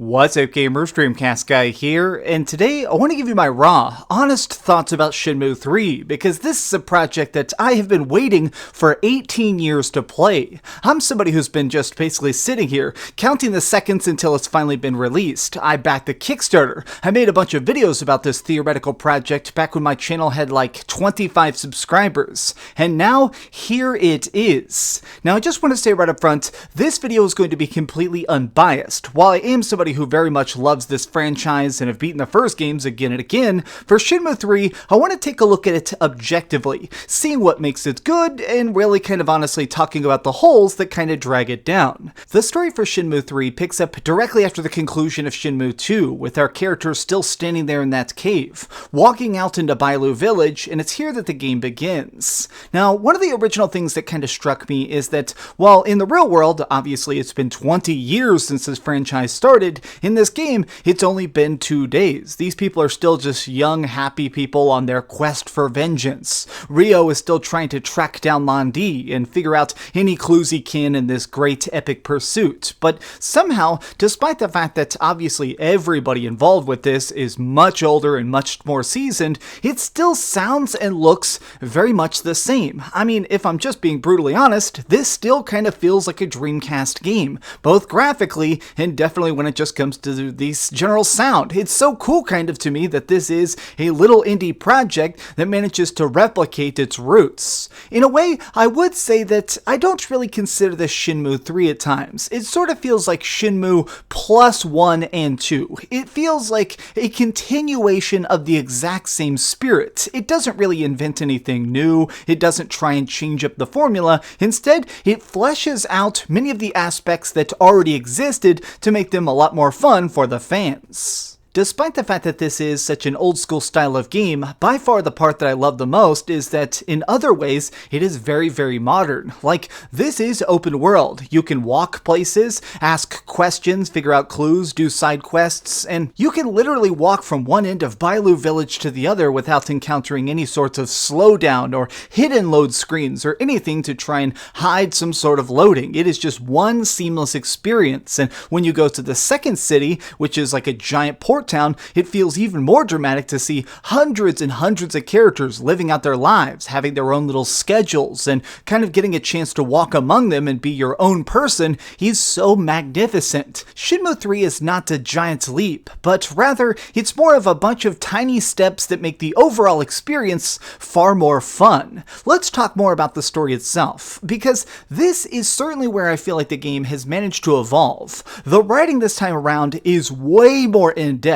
What's up gamers, DreamcastGuy here, and today I want to give you my raw, honest thoughts about Shenmue III, because this is a project that I have been waiting for 18 years to play. I'm somebody who's been just basically sitting here, counting the seconds until it's finally been released. I backed the Kickstarter, I made a bunch of videos about this theoretical project back when my channel had like 25 subscribers, and now here it is. Now I just want to say right up front, this video is going to be completely unbiased. While I am somebody who very much loves this franchise and have beaten the first games again and again, for Shenmue III, I want to take a look at it objectively, seeing what makes it good, and really kind of honestly talking about the holes that kind of drag it down. The story for Shenmue III picks up directly after the conclusion of Shenmue II, with our characters still standing there in that cave, walking out into Bailu Village, and it's here that the game begins. Now, one of the original things that kind of struck me is that, while in the real world, obviously it's been 20 years since this franchise started, in this game, it's only been 2 days. These people are still just young, happy people on their quest for vengeance. Ryo is still trying to track down Lan Di and figure out any clues he can in this great epic pursuit. But somehow, despite the fact that obviously everybody involved with this is much older and much more seasoned, it still sounds and looks very much the same. I mean, if I'm just being brutally honest, this still kind of feels like a Dreamcast game, both graphically and definitely when it just comes to this general sound. It's so cool kind of to me that this is a little indie project that manages to replicate its roots. In a way, I would say that I don't really consider this Shenmue 3 at times. It sort of feels like Shenmue plus 1 and 2. It feels like a continuation of the exact same spirit. It doesn't really invent anything new. It doesn't try and change up the formula. Instead, it fleshes out many of the aspects that already existed to make them a lot more fun for the fans. Despite the fact that this is such an old school style of game, by far the part that I love the most is that in other ways it is very, very modern. Like, this is open world. You can walk places, ask questions, figure out clues, do side quests, and you can literally walk from one end of Bailu Village to the other without encountering any sorts of slowdown or hidden load screens or anything to try and hide some sort of loading. It is just one seamless experience, and when you go to the second city, which is like a giant port town, it feels even more dramatic to see hundreds and hundreds of characters living out their lives, having their own little schedules, and kind of getting a chance to walk among them and be your own person. He's so magnificent. Shenmue III is not a giant leap, but rather it's more of a bunch of tiny steps that make the overall experience far more fun. Let's talk more about the story itself, because this is certainly where I feel like the game has managed to evolve. The writing this time around is way more in-depth.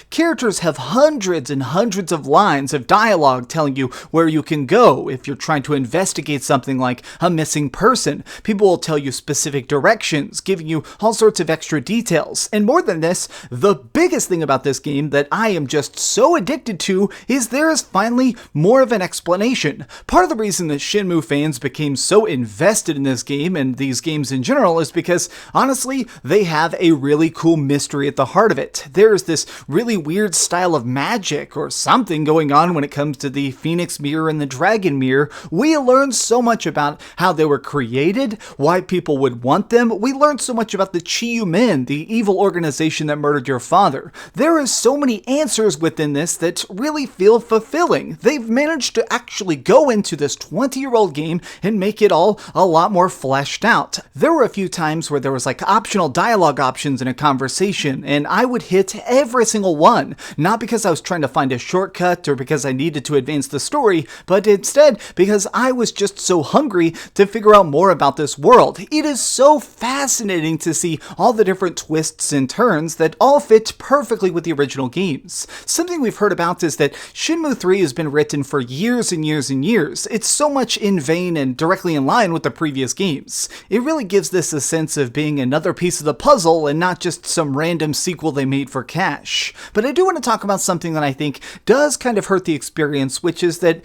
Characters have hundreds and hundreds of lines of dialogue telling you where you can go if you're trying to investigate something like a missing person. People will tell you specific directions, giving you all sorts of extra details. And more than this, the biggest thing about this game that I am just so addicted to is there is finally more of an explanation. Part of the reason that Shenmue fans became so invested in this game and these games in general is because, honestly, they have a really cool mystery at the heart of it. There's this really weird style of magic or something going on when it comes to the Phoenix Mirror and the Dragon Mirror. We learned so much about how they were created, why people would want them. We learned so much about the Chi-Yu-Men, the evil organization that murdered your father. There is so many answers within this that really feel fulfilling. They've managed to actually go into this 20-year-old game and make it all a lot more fleshed out. There were a few times where there was like optional dialogue options in a conversation, and I would hit every single one, not because I was trying to find a shortcut or because I needed to advance the story, but instead because I was just so hungry to figure out more about this world. It is so fascinating to see all the different twists and turns that all fit perfectly with the original games. Something we've heard about is that Shenmue III has been written for years and years and years. It's so much in vein and directly in line with the previous games. It really gives this a sense of being another piece of the puzzle and not just some random sequel they made for cash. trash. But I do want to talk about something that I think does kind of hurt the experience, which is that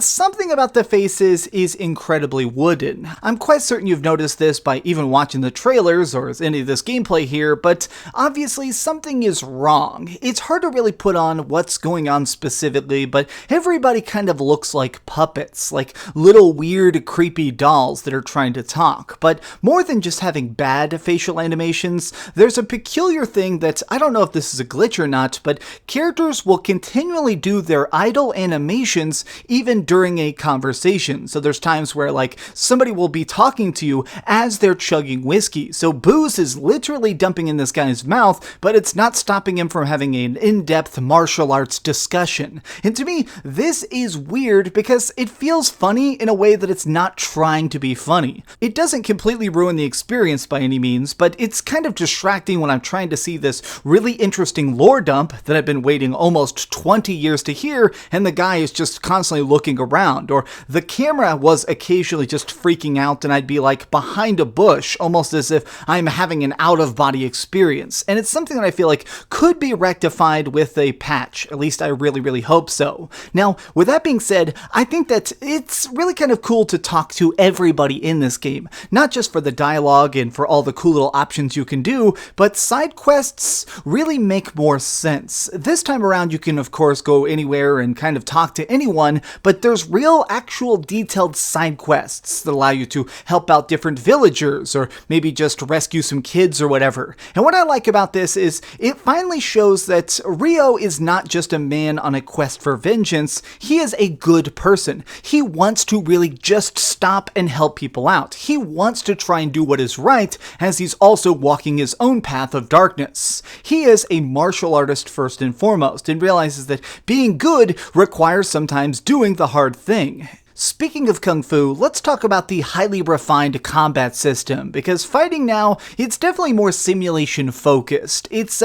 something about the faces is incredibly wooden. I'm quite certain you've noticed this by even watching the trailers or any of this gameplay here, but obviously something is wrong. It's hard to really put on what's going on specifically, but everybody kind of looks like puppets, like little weird creepy dolls that are trying to talk. But more than just having bad facial animations, there's a peculiar thing that I don't know if this is a glitch or not, but characters will continually do their idle animations even during a conversation. So there's times where like somebody will be talking to you as they're chugging whiskey. So booze is literally dumping in this guy's mouth, but it's not stopping him from having an in-depth martial arts discussion. And to me, this is weird because it feels funny in a way that it's not trying to be funny. It doesn't completely ruin the experience by any means, but it's kind of distracting when I'm trying to see this really interesting lore dump that I've been waiting almost 20 years to hear, and the guy is just constantly looking around, or the camera was occasionally just freaking out and I'd be like behind a bush, almost as if I'm having an out-of-body experience. And it's something that I feel like could be rectified with a patch. At least I really hope so. Now, with that being said, I think that it's really kind of cool to talk to everybody in this game, not just for the dialogue and for all the cool little options you can do, but side quests really make more sense. This time around, you can of course go anywhere and kind of talk to anyone, but there's real actual detailed side quests that allow you to help out different villagers or maybe just rescue some kids or whatever. And what I like about this is it finally shows that Ryo is not just a man on a quest for vengeance, he is a good person. He wants to really just stop and help people out. He wants to try and do what is right, as he's also walking his own path of darkness. He is a martial artist first and foremost, and realizes that being good requires sometimes doing the hard thing. Speaking of Kung Fu, let's talk about the highly refined combat system, because fighting now, it's definitely more simulation focused. It's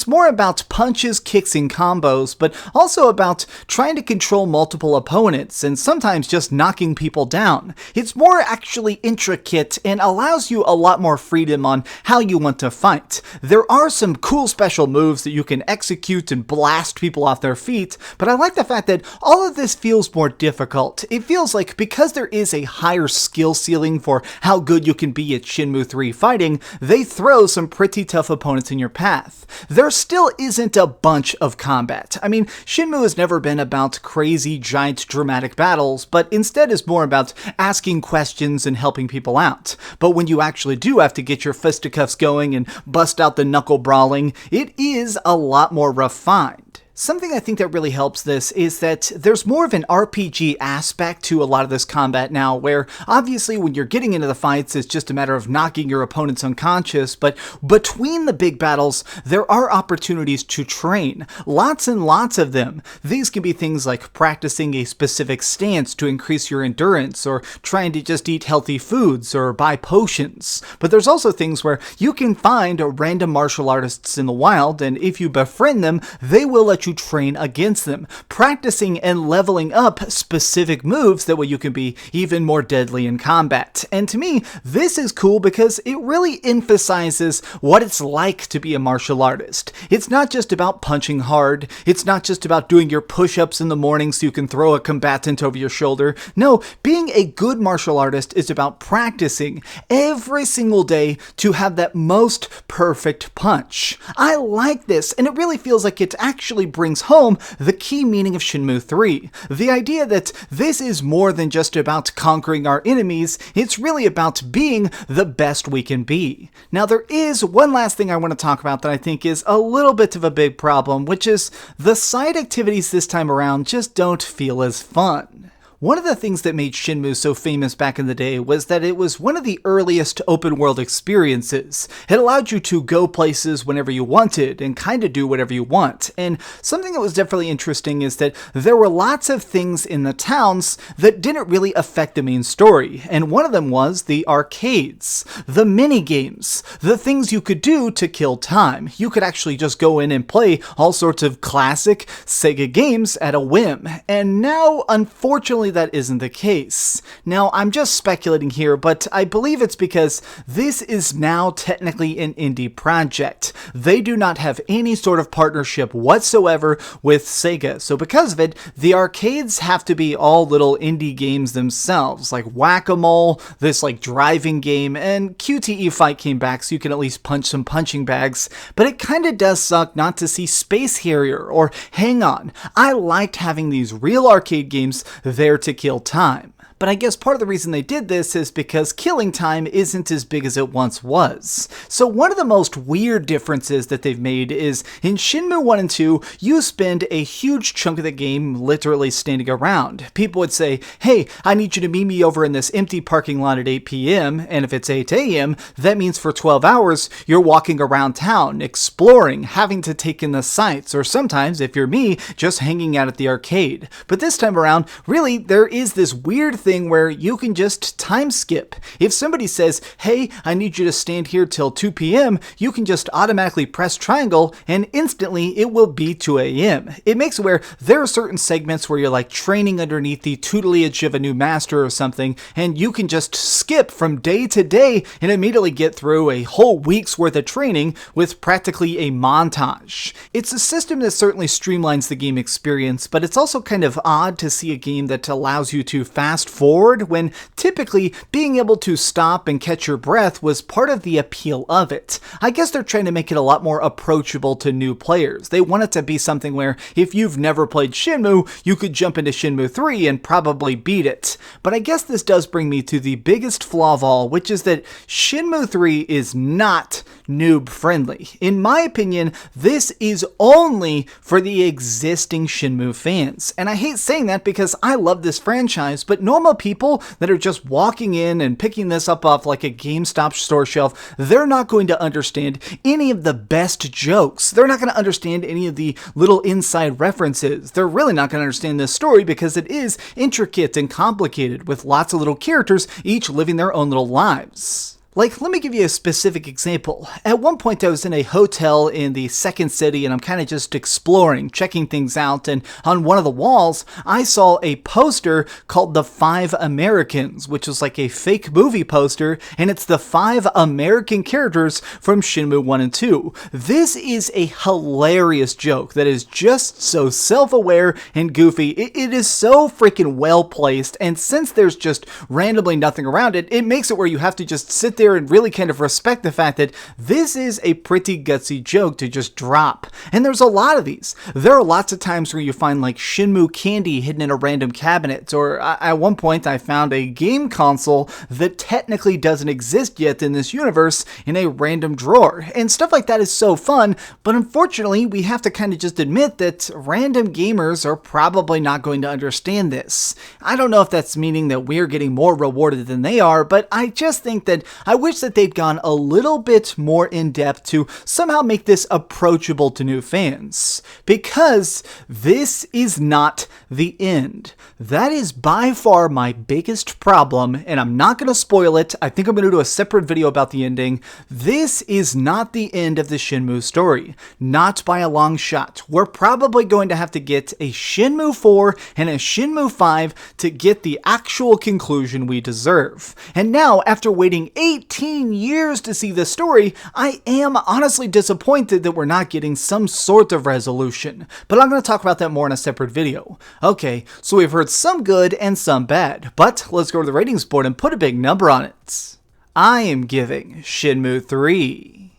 more about punches, kicks, and combos, but also about trying to control multiple opponents, and sometimes just knocking people down. It's more actually intricate, and allows you a lot more freedom on how you want to fight. There are some cool special moves that you can execute and blast people off their feet, but I like the fact that all of this feels more difficult. It feels like because there is a higher skill ceiling for how good you can be at Shenmue III fighting, they throw some pretty tough opponents in your path. There still isn't a bunch of combat. I mean, Shenmue has never been about crazy, giant, dramatic battles, but instead is more about asking questions and helping people out. But when you actually do have to get your fisticuffs going and bust out the knuckle brawling, it is a lot more refined. Something I think that really helps this is that there's more of an RPG aspect to a lot of this combat now, where obviously when you're getting into the fights, it's just a matter of knocking your opponents unconscious, but between the big battles, there are opportunities to train. Lots and lots of them. These can be things like practicing a specific stance to increase your endurance, or trying to just eat healthy foods, or buy potions. But there's also things where you can find random martial artists in the wild, and if you befriend them, they will let you train against them, practicing and leveling up specific moves that way you can be even more deadly in combat. And to me, this is cool because it really emphasizes what it's like to be a martial artist. It's not just about punching hard, it's not just about doing your push-ups in the morning so you can throw a combatant over your shoulder. No, being a good martial artist is about practicing every single day to have that most perfect punch. I like this, and it really feels like it actually brings home the key meaning of Shenmue III. The idea that this is more than just about conquering our enemies, it's really about being the best we can be. Now there is one last thing I want to talk about that I think is a little bit of a big problem, which is the side activities this time around just don't feel as fun. One of the things that made Shenmue so famous back in the day was that it was one of the earliest open-world experiences. It allowed you to go places whenever you wanted and kind of do whatever you want. And something that was definitely interesting is that there were lots of things in the towns that didn't really affect the main story. And one of them was the arcades, the mini-games, the things you could do to kill time. You could actually just go in and play all sorts of classic Sega games at a whim. And now, unfortunately, unfortunately that isn't the case. Now, I'm just speculating here, but I believe it's because this is now technically an indie project. They do not have any sort of partnership whatsoever with Sega, so because of it, the arcades have to be all little indie games themselves, like Whack-A-Mole, this like driving game, and QTE Fight came back so you can at least punch some punching bags, but it kinda does suck not to see Space Harrier or Hang On. I liked having these real arcade games there to kill time. But I guess part of the reason they did this is because killing time isn't as big as it once was. So one of the most weird differences that they've made is in Shenmue 1 and 2, you spend a huge chunk of the game literally standing around. People would say, hey, I need you to meet me over in this empty parking lot at 8 p.m., and if it's 8 a.m., that means for 12 hours, you're walking around town, exploring, having to take in the sights, or sometimes, if you're me, just hanging out at the arcade. But this time around, really, there is this weird thing where you can just time skip. If somebody says, hey, I need you to stand here till 2 p.m., you can just automatically press triangle and instantly it will be 2 a.m. It makes it where there are certain segments where you're like training underneath the tutelage of a new master or something, and you can just skip from day to day and immediately get through a whole week's worth of training with practically a montage. It's a system that certainly streamlines the game experience, but it's also kind of odd to see a game that allows you to fast forward when typically being able to stop and catch your breath was part of the appeal of it. I guess they're trying to make it a lot more approachable to new players. They want it to be something where if you've never played Shenmue, you could jump into Shenmue 3 and probably beat it. But I guess this does bring me to the biggest flaw of all, which is that Shenmue 3 is not noob friendly. In my opinion, this is only for the existing Shenmue fans. And I hate saying that because I love this franchise, but normal people that are just walking in and picking this up off like a GameStop store shelf, they're not going to understand any of the best jokes. They're not going to understand any of the little inside references. They're really not going to understand this story because it is intricate and complicated with lots of little characters, each living their own little lives. Like, let me give you a specific example. At one point I was in a hotel in the second city and I'm kind of just exploring, checking things out, and on one of the walls I saw a poster called The 5 Americans, which was like a fake movie poster, and it's the 5 American characters from Shenmue 1 and 2. This is a hilarious joke that is just so self-aware and goofy. It is so freaking well placed, and since there's just randomly nothing around it, it makes it where you have to just sit there and really kind of respect the fact that this is a pretty gutsy joke to just drop. And there's a lot of these. There are lots of times where you find like Shenmue candy hidden in a random cabinet, or at one point I found a game console that technically doesn't exist yet in this universe in a random drawer. And stuff like that is so fun, but unfortunately we have to kind of just admit that random gamers are probably not going to understand this. I don't know if that's meaning that we're getting more rewarded than they are, but I just think that I wish that they'd gone a little bit more in depth to somehow make this approachable to new fans. Because this is not the end. That is by far my biggest problem, and I'm not going to spoil it. I think I'm going to do a separate video about the ending. This is not the end of the Shenmue story. Not by a long shot. We're probably going to have to get a Shenmue 4 and a Shenmue 5 to get the actual conclusion we deserve. And now, after waiting 18 years to see this story, I am honestly disappointed that we're not getting some sort of resolution. But I'm going to talk about that more in a separate video. Okay, so we've heard some good and some bad, but let's go to the ratings board and put a big number on it. I am giving Shenmue 3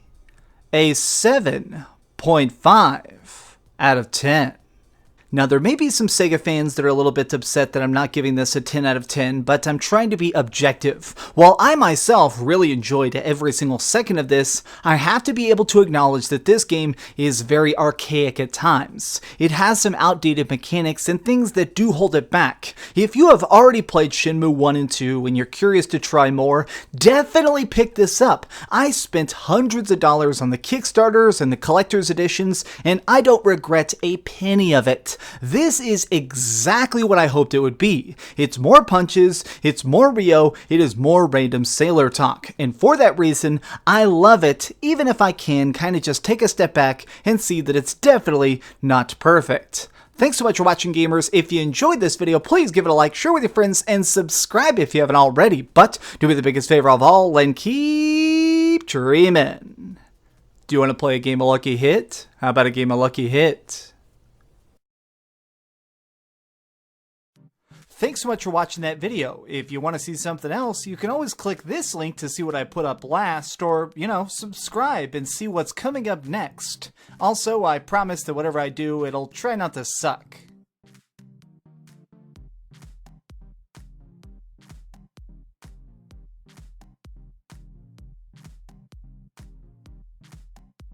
a 7.5 out of 10. Now, there may be some Sega fans that are a little bit upset that I'm not giving this a 10 out of 10, but I'm trying to be objective. While I myself really enjoyed every single second of this, I have to be able to acknowledge that this game is very archaic at times. It has some outdated mechanics and things that do hold it back. If you have already played Shenmue 1 and 2 and you're curious to try more, definitely pick this up. I spent hundreds of dollars on the Kickstarters and the collector's editions, and I don't regret a penny of it. this is exactly what I hoped it would be. It's more punches, it's more Ryo, it is more random sailor talk, and for that reason, I love it, even if I can kind of just take a step back and see that it's definitely not perfect. Thanks so much for watching, gamers. If you enjoyed this video, please give it a like, share with your friends, and subscribe if you haven't already. But do me the biggest favor of all and keep dreaming. Do you want to play a game of Lucky Hit? How about a game of Lucky Hit? Thanks so much for watching that video. If you want to see something else, you can always click this link to see what I put up last, or, subscribe and see what's coming up next. Also, I promise that whatever I do, it'll try not to suck.